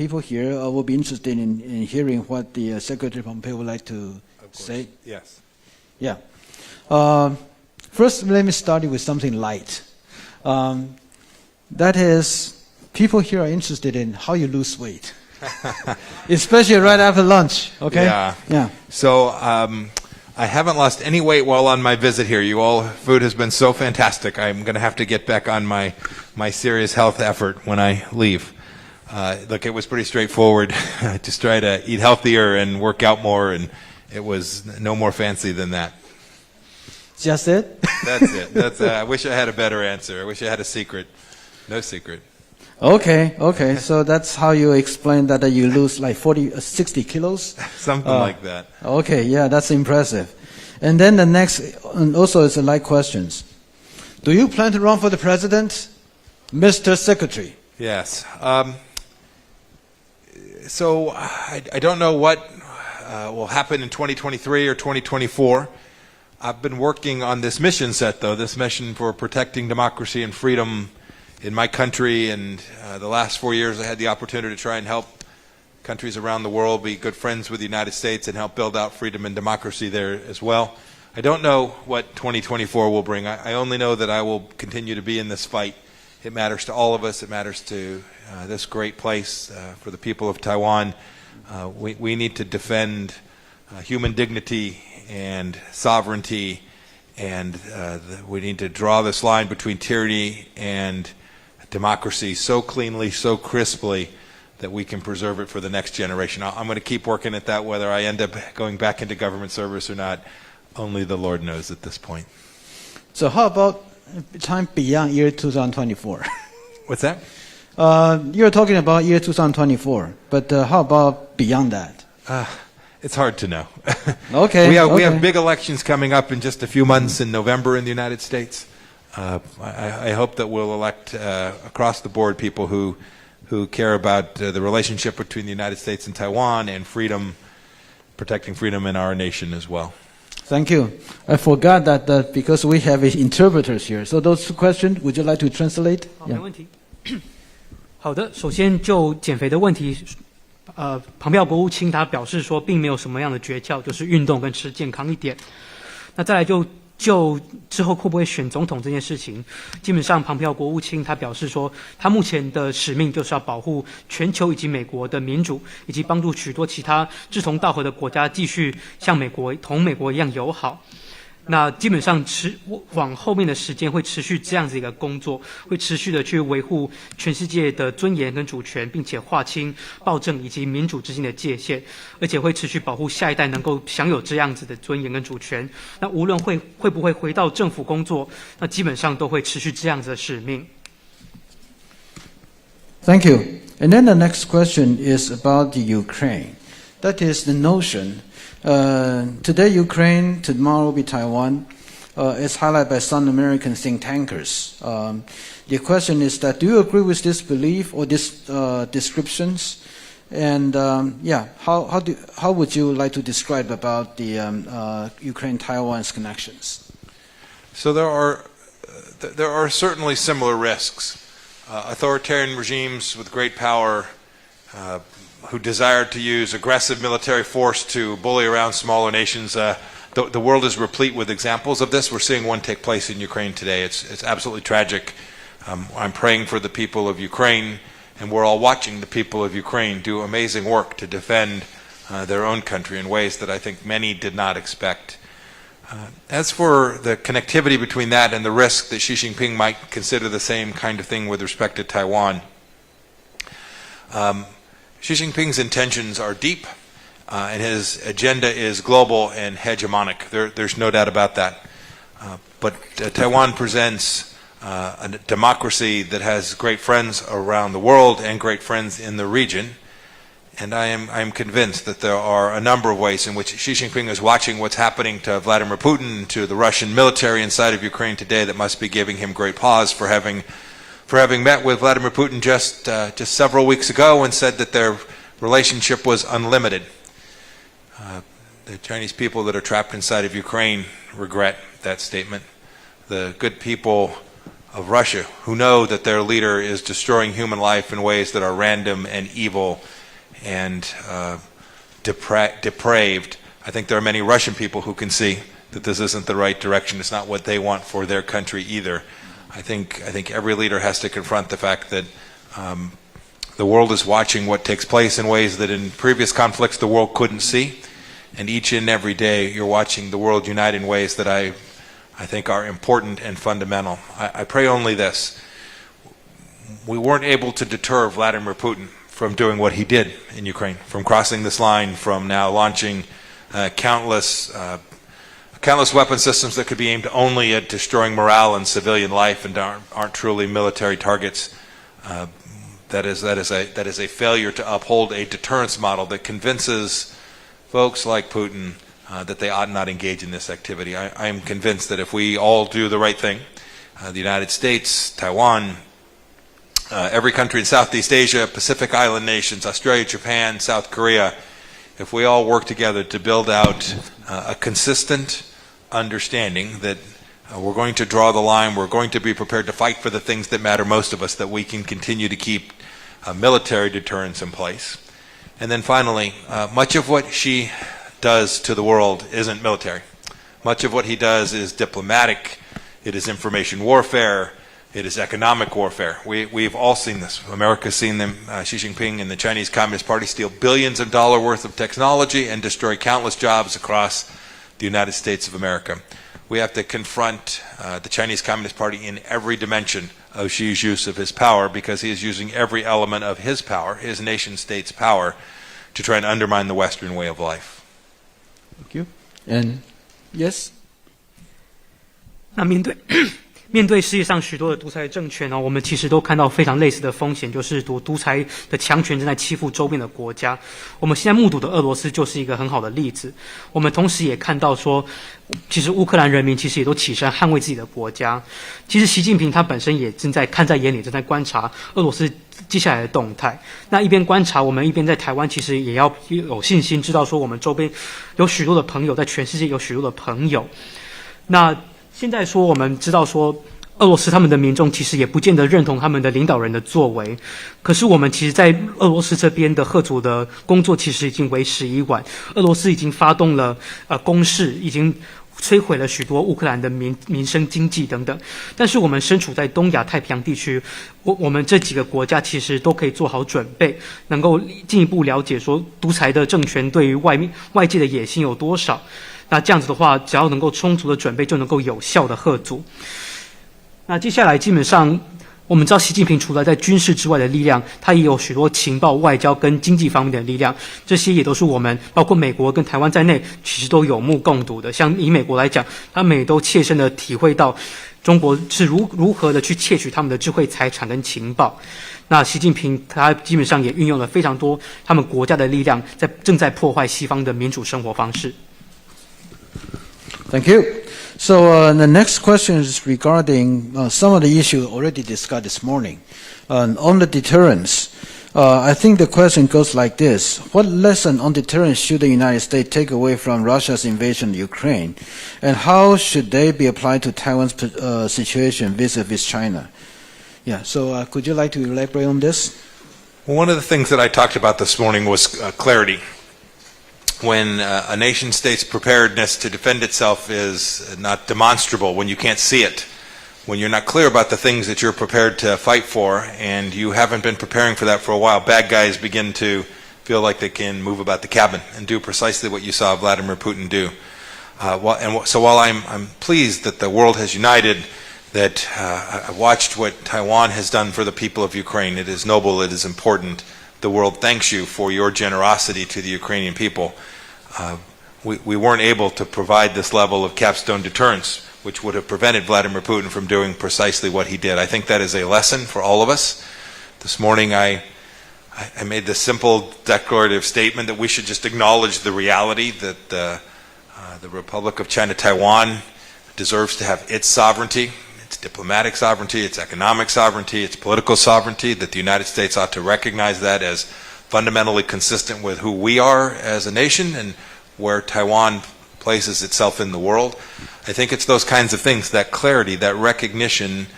People here will be interested in hearing what the Secretary Pompeo would like to say. Yes. Yeah. First, let me start with something light. That is, people here are interested in how you lose weight, especially right after lunch. Okay. Yeah. So I haven't lost any weight while on my visit here. Food has been so fantastic. I'm going to have to get back on my serious health effort when I leave. Look, it was pretty straightforward. Just try to eat healthier and work out more, and it was no more fancy than that. Just it? That's it. I wish I had a better answer. I wish I had a secret. No secret. Okay. So that's how you explain that you lose like 60 kilos? Something like that. Okay, yeah, that's impressive. And then the next, and also it's like questions. Do you plan to run for the president, Mr. Secretary? Yes. So I don't know what will happen in 2023 or 2024. I've been working on this mission set, though, this mission for protecting democracy and freedom in my country. And the last 4 years I had the opportunity to try and help countries around the world be good friends with the United States and help build out freedom and democracy there as well. I don't know what 2024 will bring. I only know that I will continue to be in this fight. It matters to all of us. It matters to this great place, for the people of Taiwan. We need to defend human dignity and sovereignty, and we need to draw this line between tyranny and democracy so cleanly, so crisply, that we can preserve it for the next generation. I'm going to keep working at that, whether I end up going back into government service or not. Only the Lord knows at this point. So how about time beyond year 2024? What's that? You're talking about year 2024, but how about beyond that? It's hard to know. Okay. We have big elections coming up in just a few months in November in the United States. I hope that we'll elect across the board people who care about the relationship between the United States and Taiwan and freedom, protecting freedom in our nation as well. Thank you. I forgot that because we have interpreters here. So those two questions, would you like to translate? 没问题。好的，首先就减肥的问题，庞佩奥国务卿他表示说，并没有什么样的诀窍，就是运动跟吃健康一点。那再来就之后会不会选总统这件事情，基本上庞佩奥国务卿他表示说，他目前的使命就是要保护全球以及美国的民主，以及帮助许多其他志同道合的国家继续像同美国一样友好。那基本上往后面的时间会持续这样子一个工作，会持续的去维护全世界的尊严跟主权，并且划清暴政以及民主之间的界限，而且会持续保护下一代能够享有这样子的尊严跟主权。那无论会不会回到政府工作，那基本上都会持续这样子的使命。Thank you. And then the next question is about the Ukraine. That is the notion. Today Ukraine, tomorrow will be Taiwan. It's highlighted by some American think tankers. The question is that, do you agree with this belief or these descriptions? And how would you like to describe about the Ukraine-Taiwan's connections? So there are certainly similar risks. Authoritarian regimes with great power who desire to use aggressive military force to bully around smaller nations. The world is replete with examples of this. We're seeing one take place in Ukraine today. It's absolutely tragic. I'm praying for the people of Ukraine, and we're all watching the people of Ukraine do amazing work to defend their own country in ways that I think many did not expect. As for the connectivity between that and the risk that Xi Jinping might consider the same kind of thing with respect to Taiwan, Xi Jinping's intentions are deep, and his agenda is global and hegemonic. There's no doubt about that. But Taiwan presents a democracy that has great friends around the world and great friends in the region. And I am convinced that there are a number of ways in which Xi Jinping is watching what's happening to Vladimir Putin, to the Russian military inside of Ukraine today, that must be giving him great pause for having met with Vladimir Putin just several weeks ago and said that their relationship was unlimited. The Chinese people that are trapped inside of Ukraine regret that statement. The good people of Russia, who know that their leader is destroying human life in ways that are random and evil and depraved. I think there are many Russian people who can see that this isn't the right direction. It's not what they want for their country either. I think every leader has to confront the fact that the world is watching what takes place in ways that in previous conflicts the world couldn't see. And each and every day you're watching the world unite in ways that I think are important and fundamental. I pray only this. We weren't able to deter Vladimir Putin from doing what he did in Ukraine, from crossing this line, from now launching countless weapon systems that could be aimed only at destroying morale and civilian life and aren't truly military targets. That is a failure to uphold a deterrence model that convinces folks like Putin that they ought not engage in this activity. I am convinced that if we all do the right thing, the United States, Taiwan, every country in Southeast Asia, Pacific Island nations, Australia, Japan, South Korea, if we all work together to build out a consistent understanding that we're going to draw the line, we're going to be prepared to fight for the things that matter most of us, that we can continue to keep military deterrence in place. And then finally, much of what Xi does to the world isn't military. Much of what he does is diplomatic, it is information warfare, it is economic warfare. We've all seen this. America's seen them, Xi Jinping and the Chinese Communist Party steal billions of dollars worth of technology and destroy countless jobs across the United States of America. We have to confront the Chinese Communist Party in every dimension of Xi's use of his power, because he is using every element of his power, his nation state's power, to try and undermine the Western way of life. Thank you. And yes? 那面对世界上许多的独裁政权呢，我们其实都看到非常类似的风险，就是独裁的强权正在欺负周边的国家。我们现在目睹的俄罗斯就是一个很好的例子。我们同时也看到说，其实乌克兰人民其实也都起身捍卫自己的国家。其实习近平他本身也正在看在眼里，正在观察俄罗斯接下来的动态。那一边观察，我们一边在台湾其实也要有信心，知道说我们周边有许多的朋友，在全世界有许多的朋友。那现在说，我们知道说，俄罗斯他们的民众其实也不见得认同他们的领导人的作为。可是我们其实在俄罗斯这边的贺阻的工作其实已经为时已晚。俄罗斯已经发动了攻势，已经摧毁了许多乌克兰的民生经济等等。但是我们身处在东亚太平洋地区，我们这几个国家其实都可以做好准备，能够进一步了解说独裁的政权对于外界的野心有多少。那这样子的话，只要能够充足的准备，就能够有效的吓阻。那接下来基本上，我们知道习近平除了在军事之外的力量，他也有许多情报、外交跟经济方面的力量，这些也都是我们包括美国跟台湾在内，其实都有目共睹的。像以美国来讲，他们也都切身的体会到中国是如何的去窃取他们的智慧财产跟情报。那习近平他基本上也运用了非常多他们国家的力量，正在破坏西方的民主生活方式。Thank you. So the next question is regarding some of the issues already discussed this morning. On the deterrence, I think the question goes like this. What lesson on deterrence should the United States take away from Russia's invasion of Ukraine? And how should they be applied to Taiwan's situation vis-a-vis China? Yeah, so could you like to elaborate on this? Well, one of the things that I talked about this morning was clarity. When a nation state's preparedness to defend itself is not demonstrable, when you can't see it, when you're not clear about the things that you're prepared to fight for, and you haven't been preparing for that for a while, bad guys begin to feel like they can move about the cabin and do precisely what you saw Vladimir Putin do. So while I'm pleased that the world has united, that I've watched what Taiwan has done for the people of Ukraine, it is noble, it is important. The world thanks you for your generosity to the Ukrainian people. We weren't able to provide this level of capstone deterrence, which would have prevented Vladimir Putin from doing precisely what he did. I think that is a lesson for all of us. This morning I made the simple declarative statement that we should just acknowledge the reality that the Republic of China Taiwan deserves to have its sovereignty, its diplomatic sovereignty, its economic sovereignty, its political sovereignty, that the United States ought to recognize that as fundamentally consistent with who we are as a nation and where Taiwan places itself in the world. I think it's those kinds of things, that clarity, that recognition,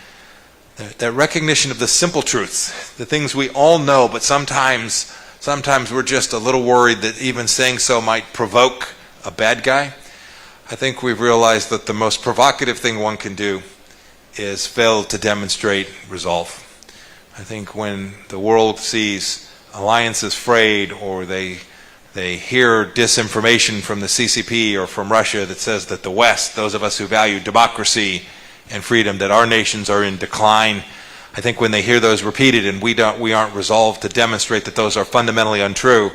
that recognition of the simple truths, the things we all know, but sometimes we're just a little worried that even saying so might provoke a bad guy. I think we've realized that the most provocative thing one can do is fail to demonstrate resolve. I think when the world sees alliances frayed, or they hear disinformation from the CCP or from Russia that says that the West, those of us who value democracy and freedom, that our nations are in decline, I think when they hear those repeated and we aren't resolved to demonstrate that those are fundamentally untrue,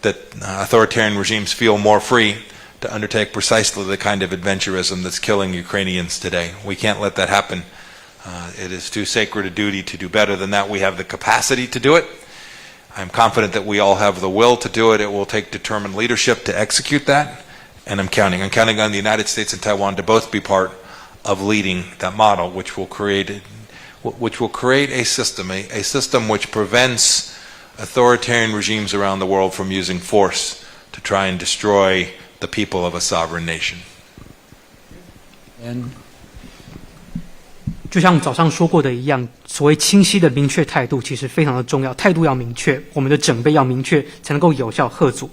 that authoritarian regimes feel more free to undertake precisely the kind of adventurism that's killing Ukrainians today. We can't let that happen. It is too sacred a duty to do better than that. We have the capacity to do it. I'm confident that we all have the will to do it. It will take determined leadership to execute that, and I'm counting on the United States and Taiwan to both be part of leading that model, which will create a system which prevents authoritarian regimes around the world from using force to try and destroy the people of a sovereign nation. And 就像早上说过的一样，所谓清晰的明确态度其实非常的重要，态度要明确，我们的准备要明确，才能够有效吓阻。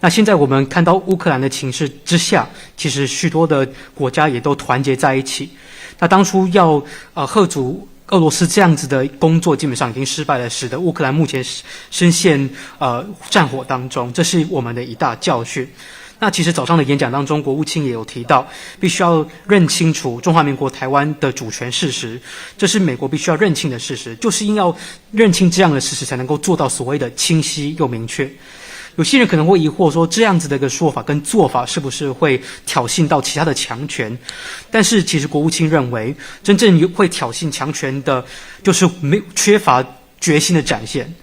那现在我们看到乌克兰的情势之下，其实许多的国家也都团结在一起。那当初要吓阻俄罗斯这样子的工作基本上已经失败了，使得乌克兰目前深陷战火当中，这是我们的一大教训。那其实早上的演讲当中，国务卿也有提到，必须要认清楚中华民国台湾的主权事实，这是美国必须要认清的事实，就是因要认清这样的事实，才能够做到所谓的清晰又明确。有些人可能会疑惑说，这样子的一个说法跟做法是不是会挑衅到其他的强权？但是其实国务卿认为，真正会挑衅强权的，就是缺乏决心的展现。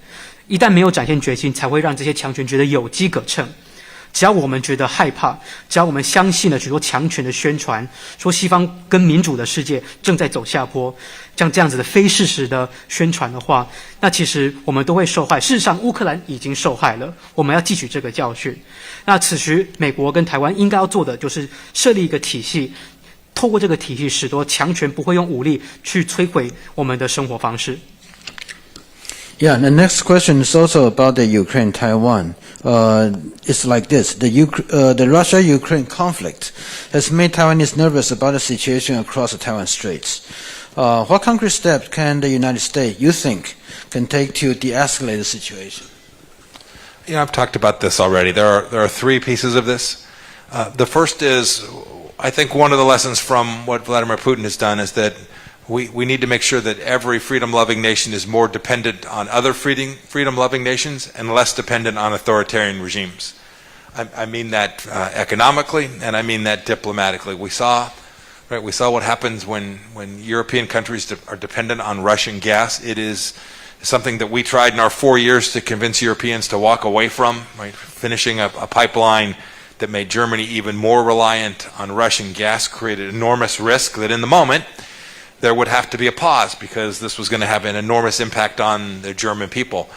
一旦没有展现决心，才会让这些强权觉得有机可乘。只要我们觉得害怕，只要我们相信了许多强权的宣传，说西方跟民主的世界正在走下坡，像这样子的非事实的宣传的话，那其实我们都会受害。事实上，乌克兰已经受害了，我们要汲取这个教训。那此时，美国跟台湾应该要做的就是设立一个体系，透过这个体系，使得强权不会用武力去摧毁我们的生活方式。Yeah, the next question is also about the Ukraine-Taiwan. It's like this. The Russia-Ukraine conflict has made Taiwanese nervous about the situation across the Taiwan Straits. What concrete steps can the United States, you think, can take to de-escalate the situation? You know, I've talked about this already. There are three pieces of this. The first is, I think one of the lessons from what Vladimir Putin has done is that we need to make sure that every freedom-loving nation is more dependent on other freedom-loving nations and less dependent on authoritarian regimes. I mean that economically, and I mean that diplomatically. We saw what happens when European countries are dependent on Russian gas. It is something that we tried in our 4 years to convince Europeans to walk away from, right? Finishing a pipeline that made Germany even more reliant on Russian gas created enormous risk that in the moment there would have to be a pause because this was going to have an enormous impact on the German people.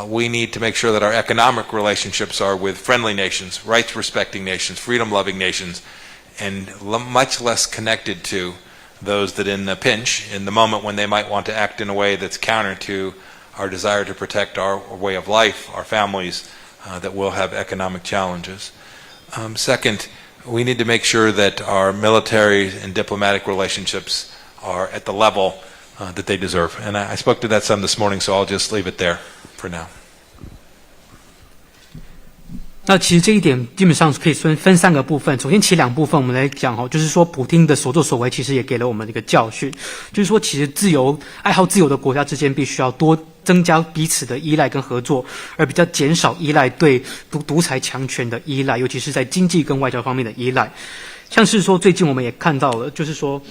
We need to make sure that our economic relationships are with friendly nations, rights-respecting nations, freedom-loving nations, and much less connected to those that in the pinch, in the moment when they might want to act in a way that's counter to our desire to protect our way of life, our families, that will have economic challenges. Second, we need to make sure that our military and diplomatic relationships are at the level that they deserve. And I spoke to that some this morning, so I'll just leave it there for now. 那其实这一点基本上可以分三个部分。首先，其两部分我们来讲就是说，普丁的所作所为其实也给了我们一个教训，就是说，其实爱好自由的国家之间必须要多增加彼此的依赖跟合作，而比较减少依赖对独裁强权的依赖，尤其是在经济跟外交方面的依赖。像是说，最近我们也看到了，就是说，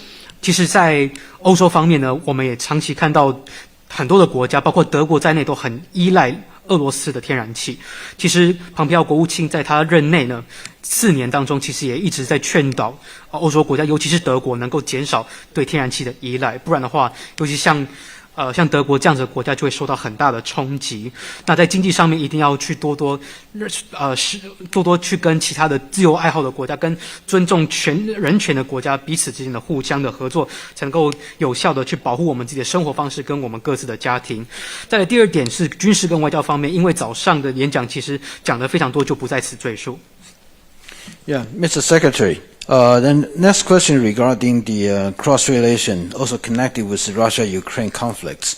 其实在欧洲方面呢，我们也长期看到很多的国家，包括德国在内，都很依赖俄罗斯的天然气。其实庞皮奥国务卿在他任内呢4年当中，其实也一直在劝导欧洲国家，尤其是德国，能够减少对天然气的依赖。不然的话，尤其像像德国这样子的国家就会受到很大的冲击。那在经济上面一定要去多多去跟其他的自由爱好的国家、跟尊重人权的国家彼此之间的互相的合作，才能够有效的去保护我们自己的生活方式跟我们各自的家庭。再来第二点是军事跟外交方面，因为早上的演讲其实讲得非常多，就不在此赘述。Yeah, Mr. Secretary. Then next question regarding the cross-relation, also connected with the Russia-Ukraine conflicts.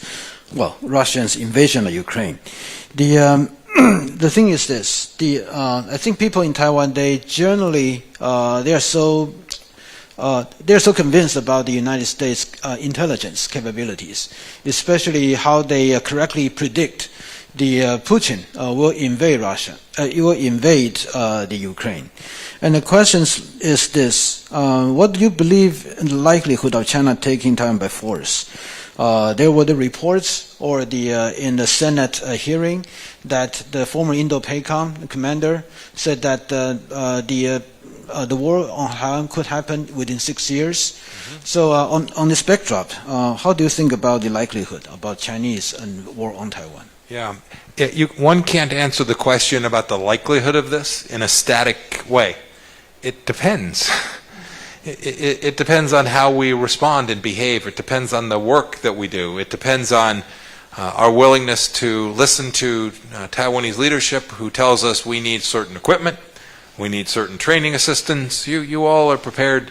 Well, Russia's invasion of Ukraine. The thing is this: I think people in Taiwan, they generally they're so convinced about the United States intelligence capabilities, especially how they correctly predict the Putin will invade Russia. It will invade the Ukraine. And the question is this: what do you believe in the likelihood of China taking Taiwan by force? There were the reports, or in the Senate hearing, that the former Indo-PACOM commander said that the war on Taiwan could happen within 6 years. Mm-hmm. So on this backdrop, how do you think about the likelihood about Chinese and war on Taiwan? Yeah, one can't answer the question about the likelihood of this in a static way. It depends. It depends on how we respond and behave. It depends on the work that we do. It depends on our willingness to listen to Taiwanese leadership who tells us we need certain equipment, we need certain training assistance. You all are prepared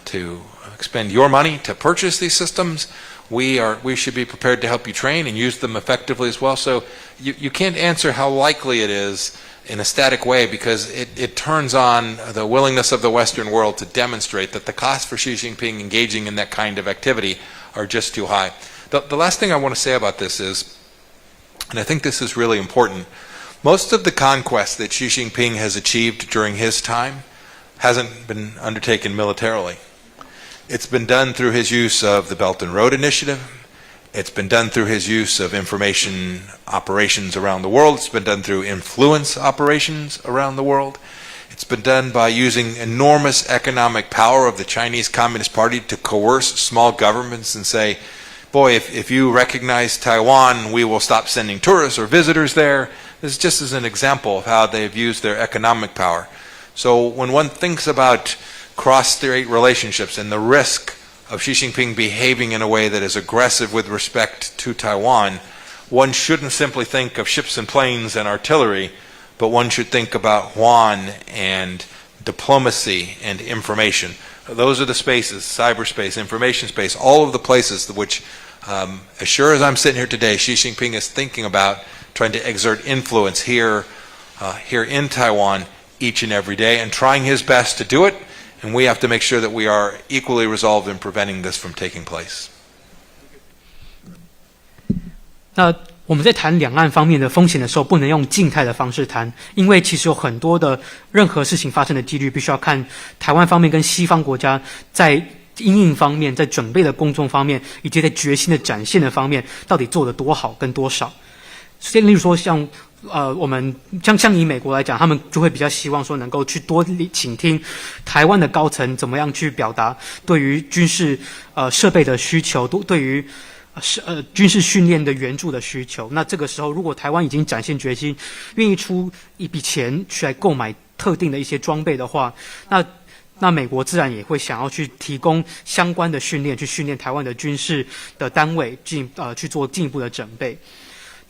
to expend your money to purchase these systems. We should be prepared to help you train and use them effectively as well. So you can't answer how likely it is in a static way, because it turns on the willingness of the Western world to demonstrate that the costs for Xi Jinping engaging in that kind of activity are just too high. The last thing I want to say about this is, and I think this is really important, most of the conquest that Xi Jinping has achieved during his time hasn't been undertaken militarily. It's been done through his use of the Belt and Road Initiative. It's been done through his use of information operations around the world. It's been done through influence operations around the world. It's been done by using enormous economic power of the Chinese Communist Party to coerce small governments and say, boy, if you recognize Taiwan, we will stop sending tourists or visitors there. This just is an example of how they've used their economic power. So when one thinks about cross-strait relationships and the risk of Xi Jinping behaving in a way that is aggressive with respect to Taiwan, one shouldn't simply think of ships and planes and artillery, but one should think about yuan and diplomacy and information. Those are the spaces, cyberspace, information space, all of the places which, as sure as I'm sitting here today, Xi Jinping is thinking about trying to exert influence here in Taiwan each and every day, and trying his best to do it. And we have to make sure that we are equally resolved in preventing this from taking place. 那我们在谈两岸方面的风险的时候，不能用静态的方式谈，因为其实有很多的任何事情发生的几率，必须要看台湾方面跟西方国家在因应方面、在准备的公众方面，以及在决心的展现的方面，到底做得多好跟多少。例如说像我们像以美国来讲，他们就会比较希望说能够去多倾听台湾的高层怎么样去表达对于军事设备的需求，对于军事训练的援助的需求。那这个时候，如果台湾已经展现决心，愿意出一笔钱去来购买特定的一些装备的话，那美国自然也会想要去提供相关的训练，去训练台湾的军事的单位，去做进一步的准备。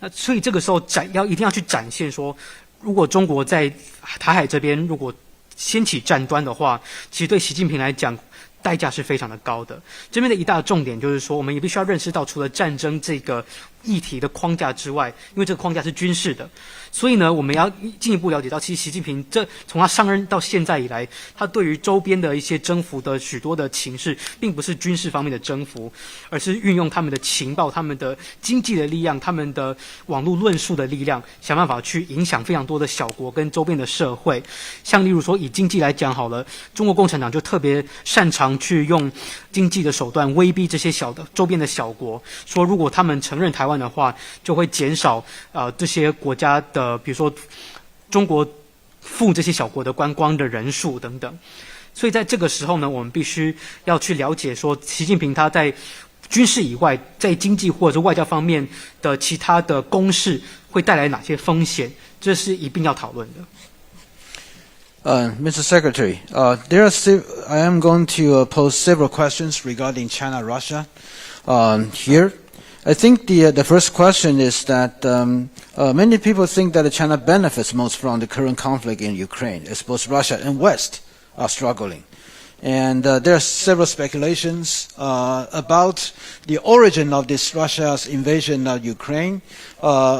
那所以这个时候一定要去展现说，如果中国在台海这边如果掀起战端的话，其实对习近平来讲代价是非常的高的。这边的一大重点就是说，我们也必须要认识到，除了战争这个议题的框架之外，因为这个框架是军事的，所以呢，我们要进一步了解到，其实习近平从他上任到现在以来，他对于周边的一些征服的许多的情势，并不是军事方面的征服，而是运用他们的情报、他们的经济的力量、他们的网络论述的力量，想办法去影响非常多的小国跟周边的社会。像例如说，以经济来讲好了，中国共产党就特别擅长去用经济的手段威逼这些周边的小国，说如果他们承认台湾的话，就会减少这些国家的，比如说中国赴这些小国的观光的人数等等。所以在这个时候呢，我们必须要去了解说，习近平他在军事以外，在经济或者是外交方面的其他的攻势会带来哪些风险？这是一并要讨论的。Mr. Secretary, I am going to pose several questions regarding China-Russia here. I think the first question is that many people think that China benefits most from the current conflict in Ukraine, as both Russia and West are struggling. And there are several speculations about the origin of this Russia's invasion of Ukraine,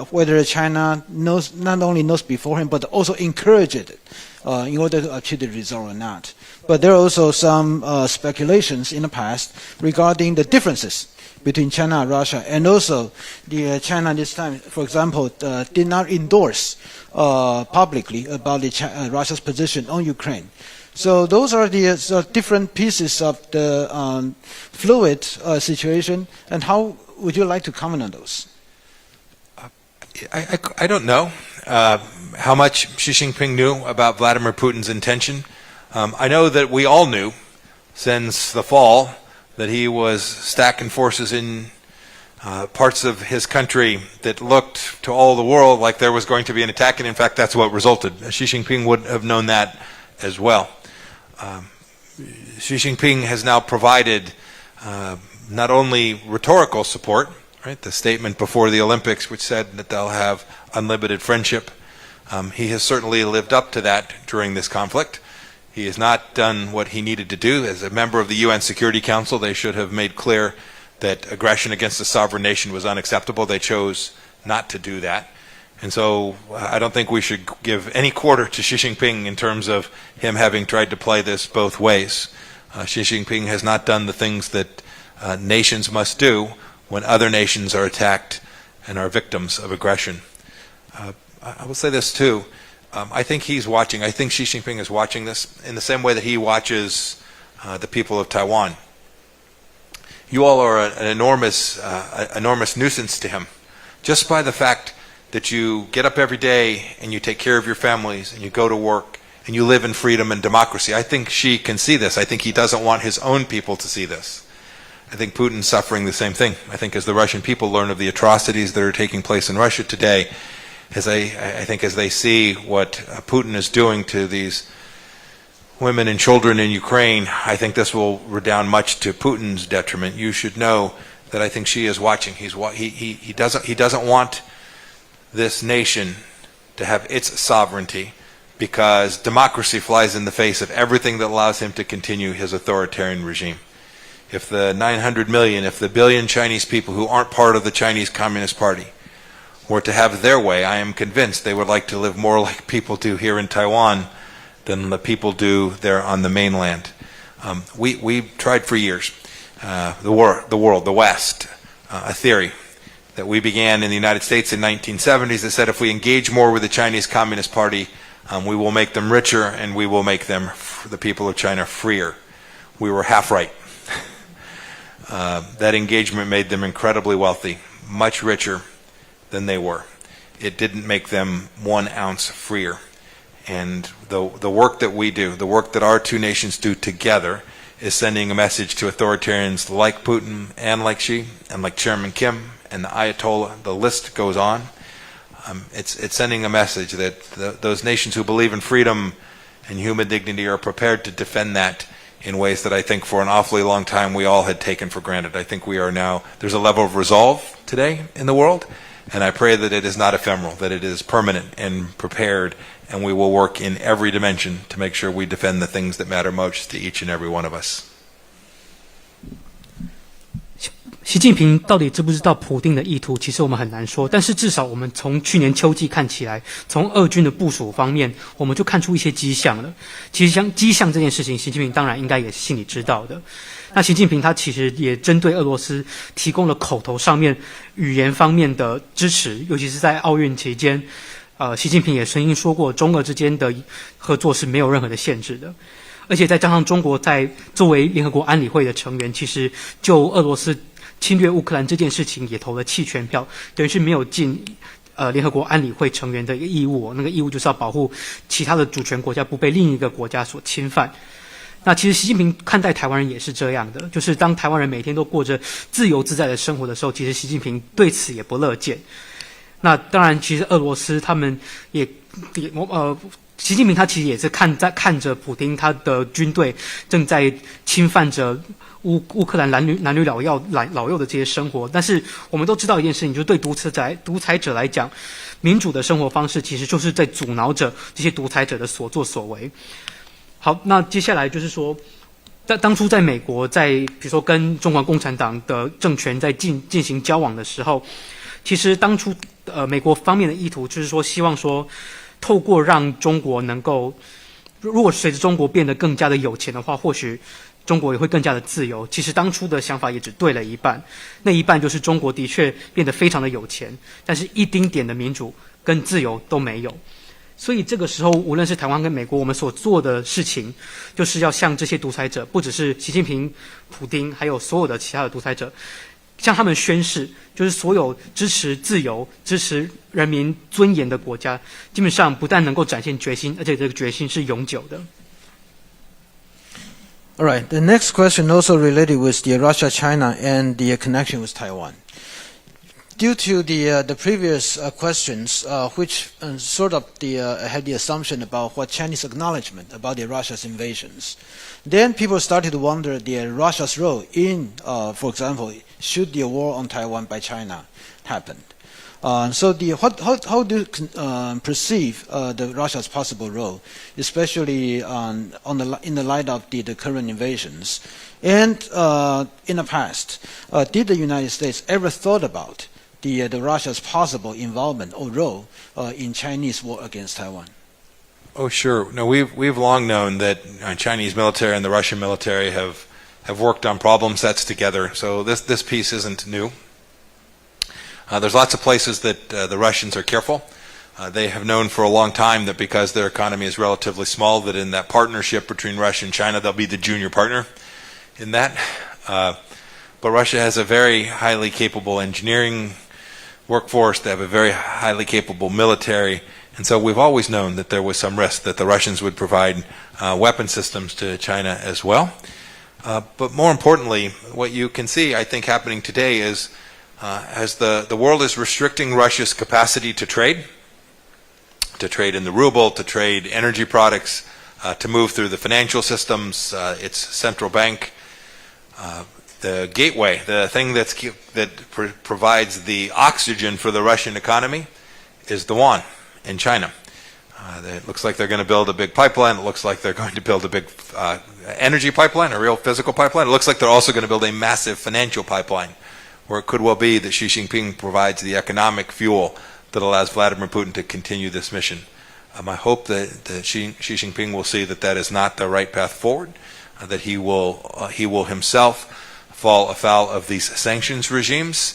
whether China not only knows beforehand, but also encouraged it in order to achieve the result or not. But there are also some speculations in the past regarding the differences between China and Russia, and also the China this time, for example, did not endorse publicly about Russia's position on Ukraine. So those are the different pieces of the fluid situation, and how would you like to comment on those? I don't know how much Xi Jinping knew about Vladimir Putin's intention. I know that we all knew since the fall that he was stacking forces in parts of his country that looked to all the world like there was going to be an attack, and in fact that's what resulted. Xi Jinping would have known that as well. Xi Jinping has now provided not only rhetorical support, right, the statement before the Olympics which said that they'll have unlimited friendship. He has certainly lived up to that during this conflict. He has not done what he needed to do. As a member of the UN Security Council, they should have made clear that aggression against a sovereign nation was unacceptable. They chose not to do that. And so I don't think we should give any quarter to Xi Jinping in terms of him having tried to play this both ways. Xi Jinping has not done the things that nations must do when other nations are attacked and are victims of aggression. I will say this too. I think he's watching. I think Xi Jinping is watching this in the same way that he watches the people of Taiwan. You all are an enormous nuisance to him, just by the fact that you get up every day and you take care of your families and you go to work and you live in freedom and democracy. I think Xi can see this. I think he doesn't want his own people to see this. I think Putin's suffering the same thing. I think as the Russian people learn of the atrocities that are taking place in Russia today, I think as they see what Putin is doing to these women and children in Ukraine, I think this will redound much to Putin's detriment. You should know that I think Xi is watching. He doesn't want this nation to have its sovereignty, because democracy flies in the face of everything that allows him to continue his authoritarian regime. If the 900 million, if the billion Chinese people who aren't part of the Chinese Communist Party were to have their way, I am convinced they would like to live more like people do here in Taiwan than the people do there on the mainland. We've tried for years, the world, the West, a theory that we began in the United States in the 1970s that said if we engage more with the Chinese Communist Party, we will make them richer and we will make them, the people of China, freer. We were half right. That engagement made them incredibly wealthy, much richer than they were. It didn't make them 1 ounce freer. And the work that we do, the work that our two nations do together, is sending a message to authoritarians like Putin and like Xi and like Chairman Kim and the Ayatollah. The list goes on. It's sending a message that those nations who believe in freedom and human dignity are prepared to defend that in ways that I think for an awfully long time we all had taken for granted. I think we are now, there's a level of resolve today in the world, and I pray that it is not ephemeral, that it is permanent and prepared, and we will work in every dimension to make sure we defend the things that matter most to each and every one of us. 习近平到底知不知道普丁的意图，其实我们很难说，但是至少我们从去年秋季看起来，从俄军的部署方面，我们就看出一些迹象了。其实像迹象这件事情，习近平当然应该也是心里知道的。那习近平他其实也针对俄罗斯提供了口头上面、语言方面的支持，尤其是在奥运期间，习近平也声音说过，中俄之间的合作是没有任何的限制的。而且再加上中国在作为联合国安理会的成员，其实就俄罗斯侵略乌克兰这件事情也投了弃权票，等于是没有尽联合国安理会成员的一个义务，那个义务就是要保护其他的主权国家不被另一个国家所侵犯。那其实习近平看待台湾人也是这样的，就是当台湾人每天都过着自由自在的生活的时候，其实习近平对此也不乐见。那当然，其实俄罗斯他们习近平他其实也是看着普丁他的军队正在侵犯着乌克兰男女老幼的这些生活。但是我们都知道一件事情，就是对独裁者来讲，民主的生活方式其实就是在阻挠着这些独裁者的所作所为。好，那接下来就是说，当初在美国比如说跟中国共产党的政权在进行交往的时候，其实当初美国方面的意图就是说，希望说透过让中国能够，如果随着中国变得更加的有钱的话，或许中国也会更加的自由。其实当初的想法也只对了一半，那一半就是中国的确变得非常的有钱，但是一丁点的民主跟自由都没有。所以这个时候，无论是台湾跟美国，我们所做的事情，就是要向这些独裁者，不只是习近平、普丁，还有所有的其他的独裁者，向他们宣誓，就是所有支持自由、支持人民尊严的国家，基本上不但能够展现决心，而且这个决心是永久的。All right. The next question also related with the Russia, China, and the connection with Taiwan. Due to the previous questions, which sort of had the assumption about what Chinese acknowledgement about the Russia's invasions, then people started to wonder Russia's role in, for example, should the war on Taiwan by China happen. So how do you perceive the Russia's possible role, especially in the light of the current invasions? And in the past, did the United States ever thought about the Russia's possible involvement or role in Chinese war against Taiwan? Oh, sure. No, we've long known that Chinese military and the Russian military have worked on problem sets together. So this piece isn't new. There's lots of places that the Russians are careful. They have known for a long time that because their economy is relatively small, that in that partnership between Russia and China, they'll be the junior partner in that. But Russia has a very highly capable engineering workforce. They have a very highly capable military. And so we've always known that there was some risk that the Russians would provide weapon systems to China as well. But more importantly, what you can see, I think, happening today is as the world is restricting Russia's capacity to trade in the ruble, to trade energy products, to move through the financial systems, its central bank, the gateway, the thing that provides the oxygen for the Russian economy is the yuan in China. It looks like they're going to build a big pipeline. It looks like they're going to build a big energy pipeline, a real physical pipeline. It looks like they're also going to build a massive financial pipeline, where it could well be that Xi Jinping provides the economic fuel that allows Vladimir Putin to continue this mission. I hope that Xi Jinping will see that is not the right path forward, that he will himself fall afoul of these sanctions regimes.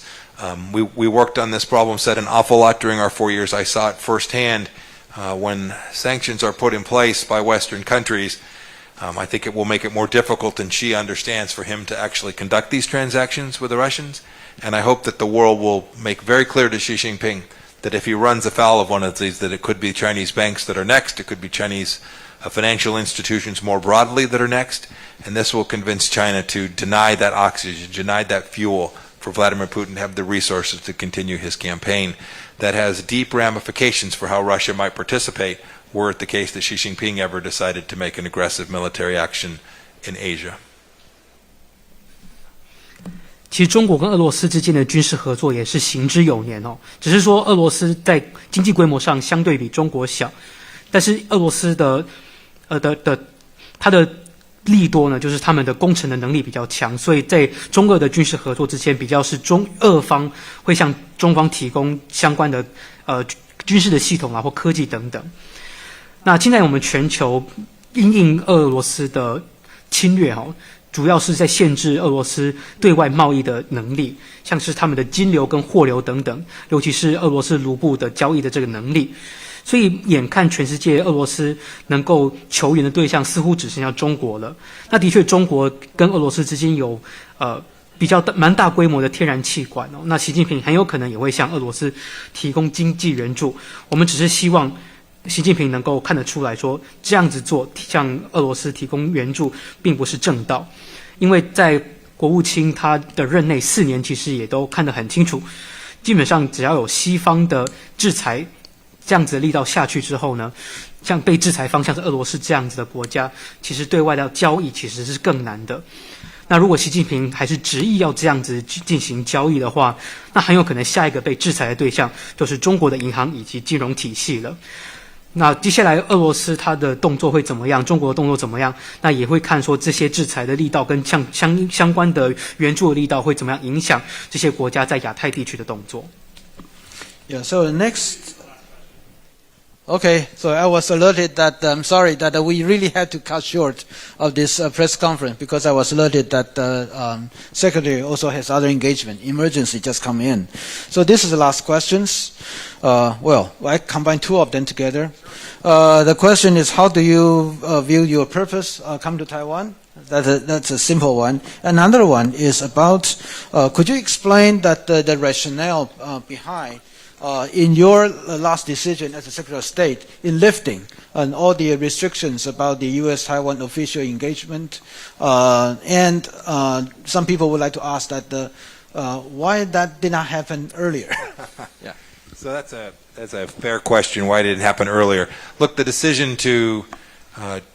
We worked on this problem set an awful lot during our 4 years. I saw it firsthand when sanctions are put in place by Western countries. I think it will make it more difficult than Xi understands for him to actually conduct these transactions with the Russians. And I hope that the world will make very clear to Xi Jinping that if he runs afoul of one of these, that it could be Chinese banks that are next, it could be Chinese financial institutions more broadly that are next, and this will convince China to deny that oxygen, deny that fuel for Vladimir Putin to have the resources to continue his campaign. That has deep ramifications for how Russia might participate were it the case that Xi Jinping ever decided to make an aggressive military action in Asia. 其实中国跟俄罗斯之间的军事合作也是行之有年哦，只是说俄罗斯在经济规模上相对比中国小，但是俄罗斯它的利多呢，就是他们的攻城的能力比较强，所以在中俄的军事合作之间，比较是俄方会向中方提供相关的军事的系统啊或科技等等。那现在我们全球因应俄罗斯的侵略主要是在限制俄罗斯对外贸易的能力，像是他们的金流跟货流等等，尤其是俄罗斯卢布的交易的这个能力。所以眼看全世界俄罗斯能够求援的对象似乎只剩下中国了。那的确中国跟俄罗斯之间有比较蛮大规模的天然气管那习近平很有可能也会向俄罗斯提供经济援助。我们只是希望习近平能够看得出来说，这样子做向俄罗斯提供援助并不是正道，因为在国务卿他的任内4年，其实也都看得很清楚，基本上只要有西方的制裁这样子的力道下去之后呢，像被制裁方向是俄罗斯这样子的国家，其实对外的交易其实是更难的。那如果习近平还是执意要这样子进行交易的话，那很有可能下一个被制裁的对象就是中国的银行以及金融体系了。那接下来俄罗斯它的动作会怎么样？中国的动作怎么样？那也会看说这些制裁的力道跟相关的援助的力道会怎么样影响这些国家在亚太地区的动作。Yeah. So the next. Okay, so I was alerted that I'm sorry that we really had to cut short of this press conference because I was alerted that the secretary also has other engagement, emergency just come in. So this is the last questions. Well, I combine two of them together. The question is, how do you view your purpose come to Taiwan? That's a simple one. Another one is about, could you explain that the rationale behind in your last decision as a Secretary of State in lifting and all the restrictions about the U.S.-Taiwan official engagement, and some people would like to ask that why that did not happen earlier? Yeah. So that's a fair question. Why did it happen earlier? Look, the decision to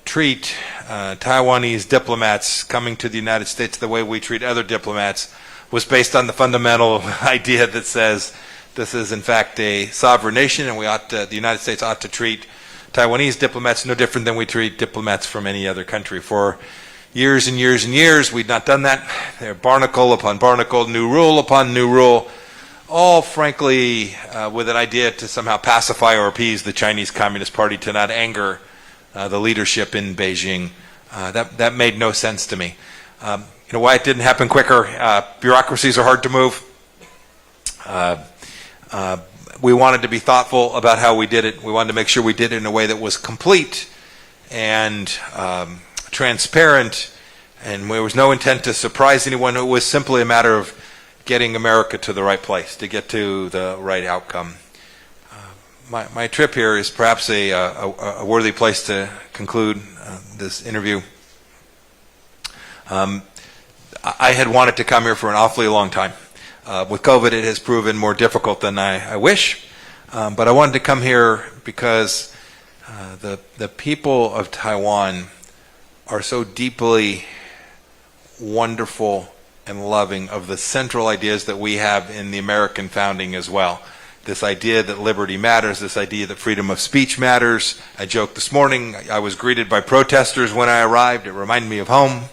treat Taiwanese diplomats coming to the United States the way we treat other diplomats was based on the fundamental idea that says this is, in fact, a sovereign nation, and the United States ought to treat Taiwanese diplomats no different than we treat diplomats from any other country. For years and years and years, we'd not done that. There, barnacle upon barnacle, new rule upon new rule, all, frankly, with an idea to somehow pacify or appease the Chinese Communist Party to not anger the leadership in Beijing. That made no sense to me. Why it didn't happen quicker? Bureaucracies are hard to move. We wanted to be thoughtful about how we did it. We wanted to make sure we did it in a way that was complete and transparent, and there was no intent to surprise anyone. It was simply a matter of getting America to the right place, to get to the right outcome. My trip here is perhaps a worthy place to conclude this interview. I had wanted to come here for an awfully long time. With COVID, it has proven more difficult than I wish, but I wanted to come here because the people of Taiwan are so deeply wonderful and loving of the central ideas that we have in the American founding as well. This idea that liberty matters, this idea that freedom of speech matters. I joked this morning, I was greeted by protesters when I arrived. It reminded me of home.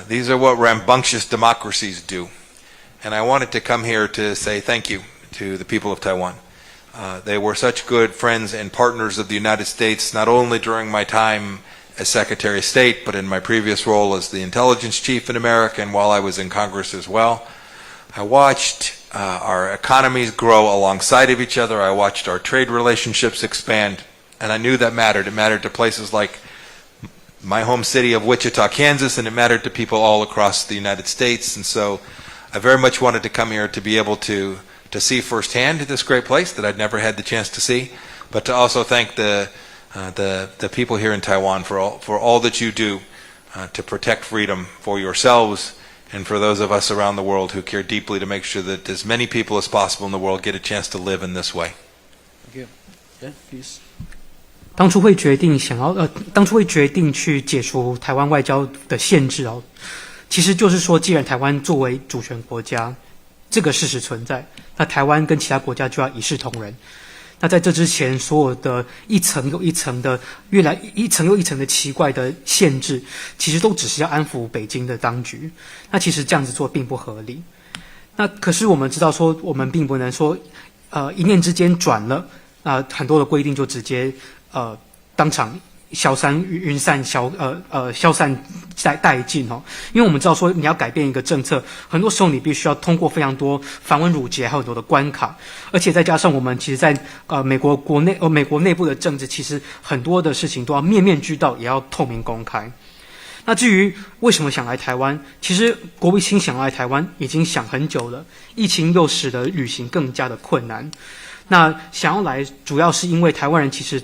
These are what rambunctious democracies do. And I wanted to come here to say thank you to the people of Taiwan. They were such good friends and partners of the United States, not only during my time as Secretary of State, but in my previous role as the intelligence chief in America and while I was in Congress as well. I watched our economies grow alongside of each other. I watched our trade relationships expand, and I knew that mattered. It mattered to places like my home city of Wichita, Kansas, and it mattered to people all across the United States. And so I very much wanted to come here to be able to see firsthand this great place that I'd never had the chance to see, but to also thank the people here in Taiwan for all that you do to protect freedom for yourselves and for those of us around the world who care deeply to make sure that as many people as possible in the world get a chance to live in this way. Thank you. Yeah, please. 当初会决定去解除台湾外交的限制哦，其实就是说，既然台湾作为主权国家，这个事实存在，那台湾跟其他国家就要一视同仁。那在这之前，所有的一层又一层的奇怪的限制，其实都只是要安抚北京的当局。那其实这样子做并不合理。那可是我们知道说，我们并不能说，一念之间转了，很多的规定就直接当场消散殆尽哦，因为我们知道说你要改变一个政策，很多时候你必须要通过非常多繁文缛节，还有很多的关卡，而且再加上我们其实在美国内部的政治，其实很多的事情都要面面俱到，也要透明公开。那至于为什么想来台湾，其实国务卿想来台湾已经想很久了，疫情又使得旅行更加的困难。那想要来，主要是因为台湾人其实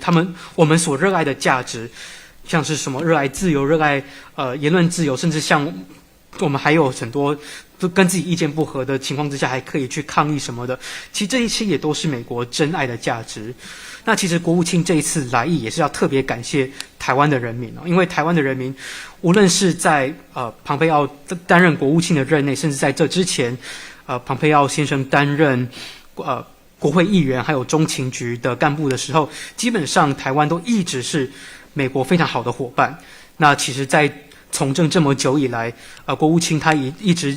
我们所热爱的价值，像是什么热爱自由、热爱言论自由，甚至像我们还有很多跟自己意见不合的情况之下，还可以去抗议什么的。其实这一切也都是美国真爱的价值。那其实国务卿这一次来意也是要特别感谢台湾的人民因为台湾的人民，无论是在庞培奥担任国务卿的任内，甚至在这之前，庞培奥先生担任国会议员还有中情局的干部的时候，基本上台湾都一直是美国非常好的伙伴。那其实在从政这么久以来，国务卿他一直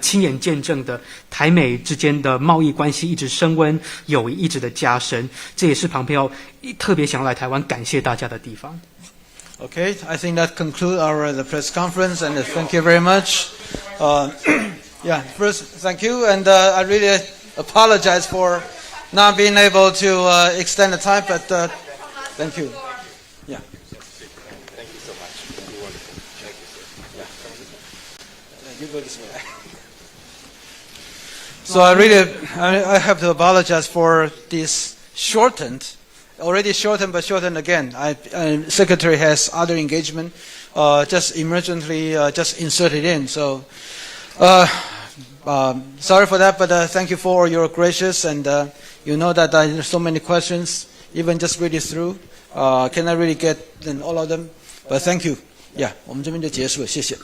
亲眼见证的台美之间的贸易关系一直升温，友谊一直的加深，这也是庞培奥特别想要来台湾感谢大家的地方。Okay, I think that concludes the press conference, and thank you very much. Yeah, first, thank you, and I really apologize for not being able to extend the time, but thank you. Yeah. Thank you so much. You're wonderful. Thank you, sir. Yeah. You go this way. So I have to apologize for this already shortened, but shortened again. Secretary has other engagement, just emergently just inserted in. So sorry for that, but thank you for your gracious, and you know that there's so many questions, even just read it through. Cannot really get all of them, but thank you. Yeah, 我们这边就结束了，谢谢。